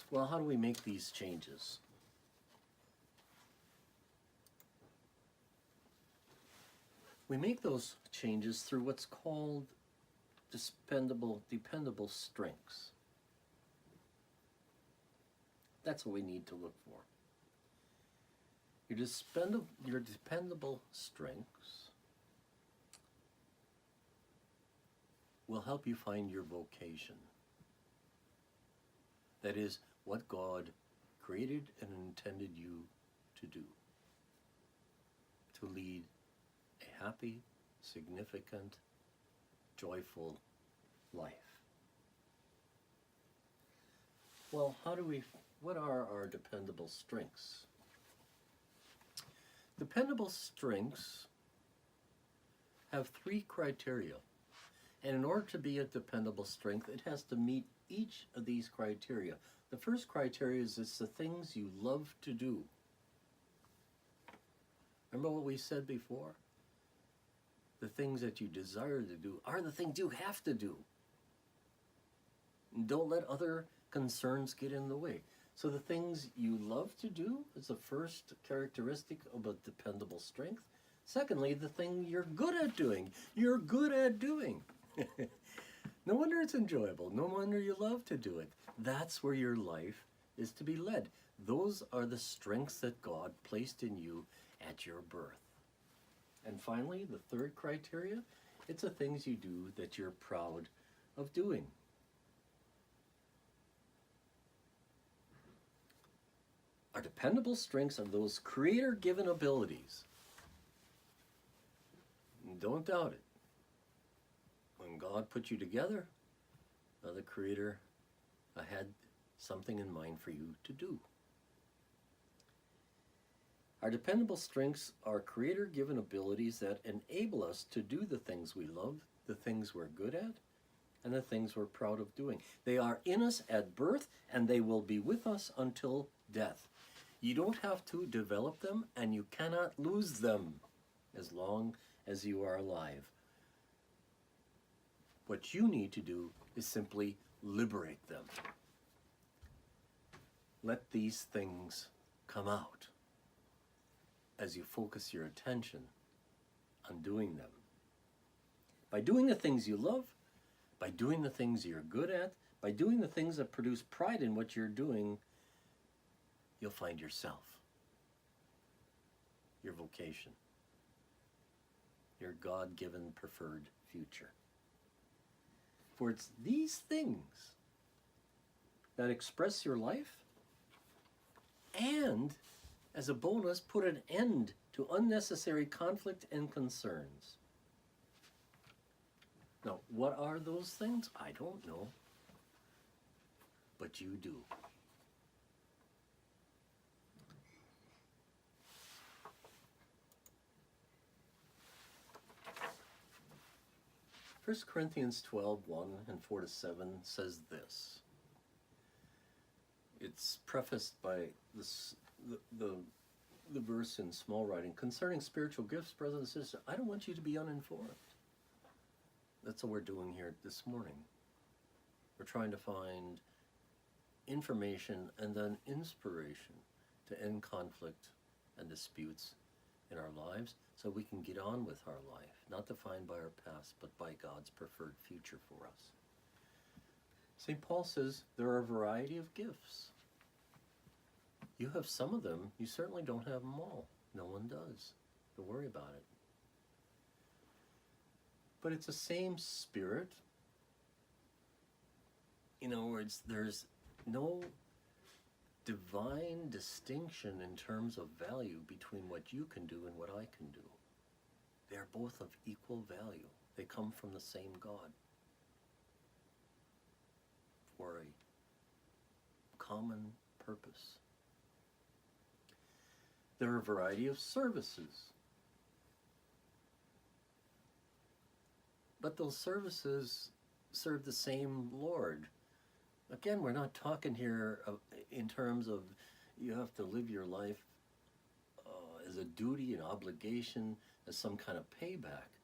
Well, how do we make these changes? We make those changes through what's called dependable strengths. That's what we need to look for. Your dependable strengths will help you find your vocation. That is, what God created and intended you to do. To lead a happy, significant, joyful life. Well, what are our dependable strengths? Dependable strengths have 3 criteria. And in order to be a dependable strength, it has to meet each of these criteria. The first criteria is it's the things you love to do. Remember what we said before? The things that you desire to do are the things you have to do. And don't let other concerns get in the way. So the things you love to do is the first characteristic of a dependable strength. Secondly, the thing you're good at doing. You're good at doing. No wonder it's enjoyable. No wonder you love to do it. That's where your life is to be led. Those are the strengths that God placed in you at your birth. And finally, the third criteria, it's the things you do that you're proud of doing. Our dependable strengths are those creator-given abilities. Don't doubt it. When God put you together, the Creator had something in mind for you to do. Our dependable strengths are creator-given abilities that enable us to do the things we love, the things we're good at, and the things we're proud of doing. They are in us at birth, and they will be with us until death. You don't have to develop them, and you cannot lose them as long as you are alive. What you need to do is simply liberate them. Let these things come out as you focus your attention on doing them. By doing the things you love, by doing the things you're good at, by doing the things that produce pride in what you're doing, you'll find yourself, your vocation, your God-given preferred future. For it's these things that express your life and, as a bonus, put an end to unnecessary conflict and concerns. Now, what are those things? I don't know. But you do. 1 Corinthians 12:1 and 4-7 says this. It's prefaced by the verse in small writing. Concerning spiritual gifts, brothers and sisters, I don't want you to be uninformed. That's what we're doing here this morning. We're trying to find information and then inspiration to end conflict and disputes in our lives so we can get on with our life, not defined by our past, but by God's preferred future for us. St. Paul says there are a variety of gifts. You have some of them. You certainly don't have them all. No one does. Don't worry about it. But it's the same Spirit. In other words, there's no divine distinction in terms of value between what you can do and what I can do. They are both of equal value. They come from the same God for a common purpose. There are a variety of services. But those services serve the same Lord. Again, we're not talking here in terms of you have to live your life as a duty, an obligation, as some kind of payback.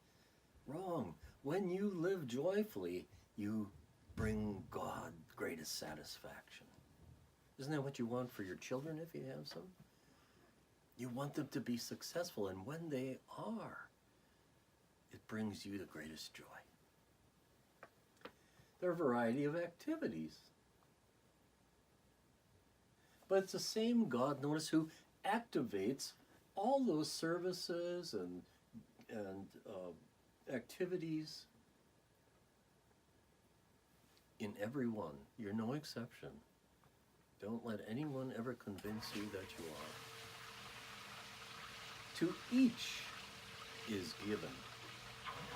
Wrong. When you live joyfully, you bring God greatest satisfaction. Isn't that what you want for your children if you have some? You want them to be successful, and when they are, it brings you the greatest joy. There are a variety of activities. But it's the same God, notice, who activates all those services and activities in every one. You're no exception. Don't let anyone ever convince you that you are. To each is given.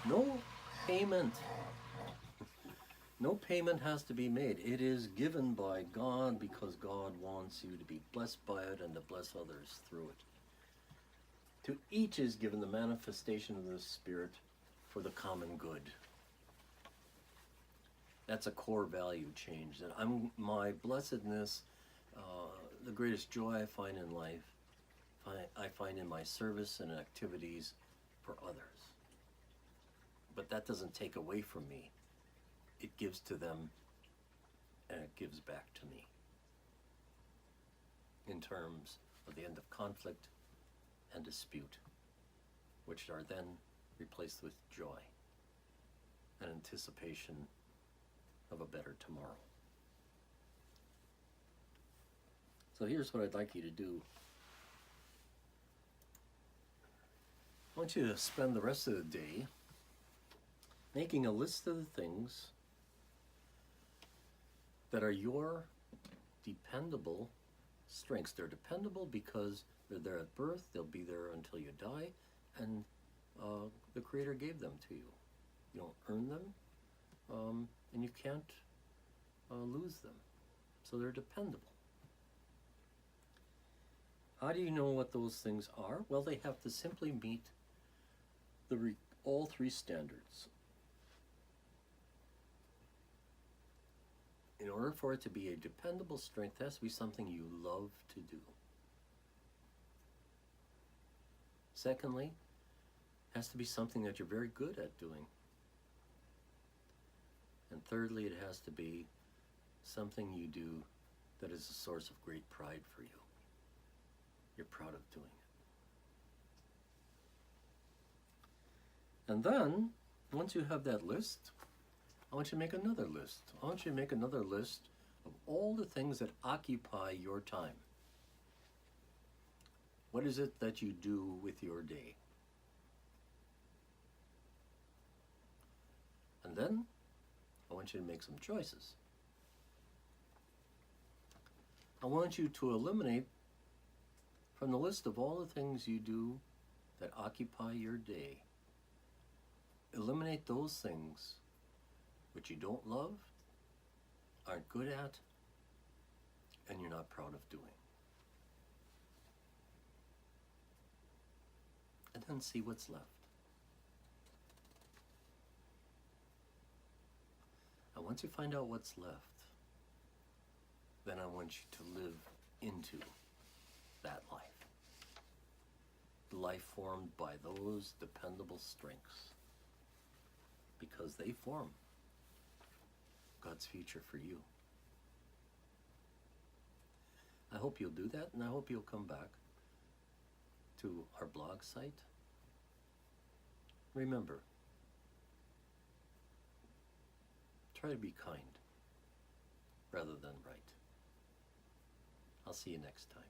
No payment. No payment has to be made. It is given by God because God wants you to be blessed by it and to bless others through it. To each is given the manifestation of the Spirit for the common good. That's a core value change. That my blessedness, the greatest joy I find in life, I find in my service and activities for others. But that doesn't take away from me. It gives to them, and it gives back to me in terms of the end of conflict and dispute, which are then replaced with joy and anticipation of a better tomorrow. So here's what I'd like you to do. I want you to spend the rest of the day making a list of the things that are your dependable strengths. They're dependable because they're there at birth, they'll be there until you die, and the Creator gave them to you. You don't earn them, and you can't lose them. So they're dependable. How do you know what those things are? Well, they have to simply meet all three standards. In order for it to be a dependable strength, it has to be something you love to do. Secondly, it has to be something that you're very good at doing. And thirdly, it has to be something you do that is a source of great pride for you. You're proud of doing it. And then, once you have that list, I want you to make another list. I want you to make another list of all the things that occupy your time. What is it that you do with your day? And then, I want you to make some choices. I want you to eliminate from the list of all the things you do that occupy your day, eliminate those things which you don't love, aren't good at, and you're not proud of doing. And then see what's left. And once you find out what's left, then I want you to live into that life. The life formed by those dependable strengths, because they form God's future for you. I hope you'll do that, and I hope you'll come back to our blog site. Remember, try to be kind rather than right. I'll see you next time.